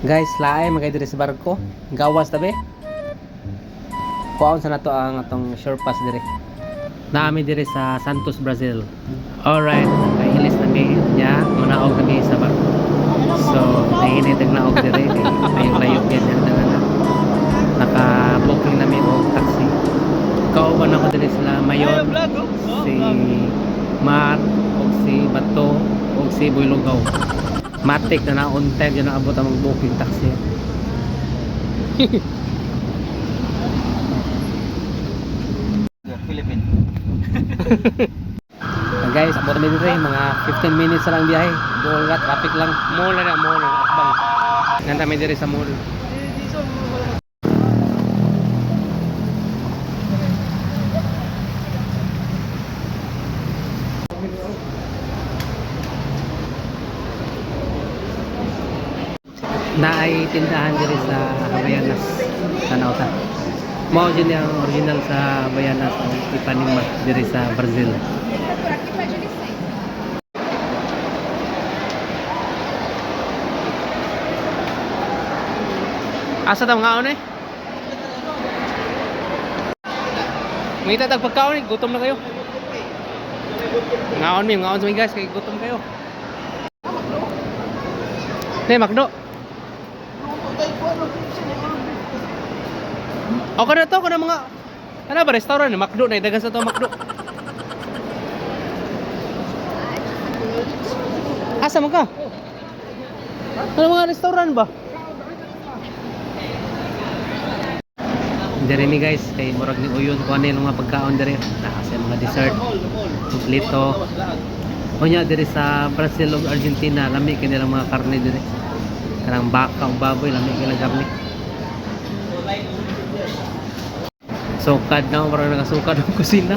Guys, laay magay diri sa barko. Gawas tabi. Kuhaon sa nato ang atong shore pass diri. Naami diri sa Santos, Brazil. Alright, kailis na mi niya, manaog kami sa barko. So, nainit ang naog diri kay layo-layo yan na naka-booking na mi og taxi. Kauban ako diri sila Mayon, si Mar, og si Bato, og si Builogaw. Matik na on time dyan naabot ang booking taxi. Philippines. Guys, abot na dito mga 15 minutes lang biyahe. Doon nga traffic lang. Mall na atbang. Nanta may diri sa mall. Naay tindahan diri sa Havaianas sa Nauta. Mao din ang original sa Havaianas ang Ipanema diri sa Brazil. Asa ta mga eh? May tatag pagkaon, gutom na kayo. Ngaon sa mga guys, kay gutom kayo. Makdo. O kada to, kada mga ano ba, restaurant, Makdo, naidagan sa to Makdo. Asa mo ka? Ano mga restaurant ba? Dere mi guys, kay murag ni uyon ko ano yung mga pagkaon dere. Sa mga dessert, kumpleto. O nya dere sa Brazil ug Argentina, lami kay nilang mga karne dere. Kanang baka ug baboy, lami kay nilang karne. Sukad na, parang nakasukad ang kusina.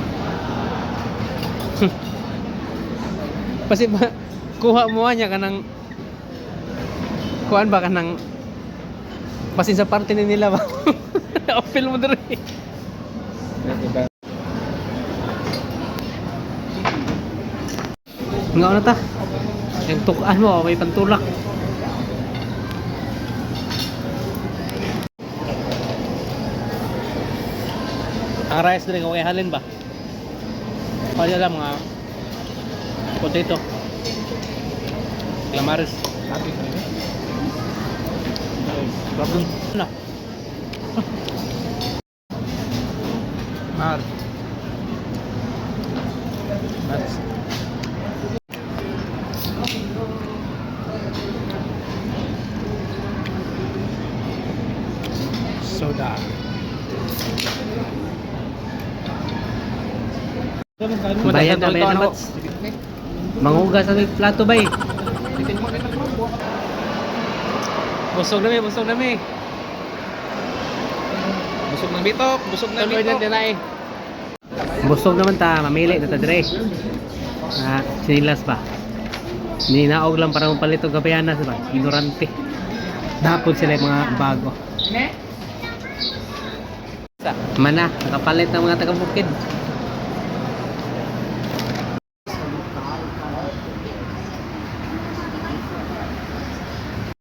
Kasi ba, kuha mo niya kanang kuhaan ba kanang pasin sa parte ni nila ba? Apil mo dere. Nga na ta. Yung tukaan mo, may pantulak. Ang rice din, okay halin ba? Kaya lang mga potato. Clamares. Bagus na. Mar. Mats. Soda. Bayad na Mats. Mangugas sa plato ba eh? Busog na mi. Busog ng bitok, Busog naman ta, mamili na ta dire. Sinilas ba? Ninaog lang para mapalit og Havaianas ba? Ignorante. Dapat sila yung mga bago. Mana, nakapalit ng mga taga-bukid.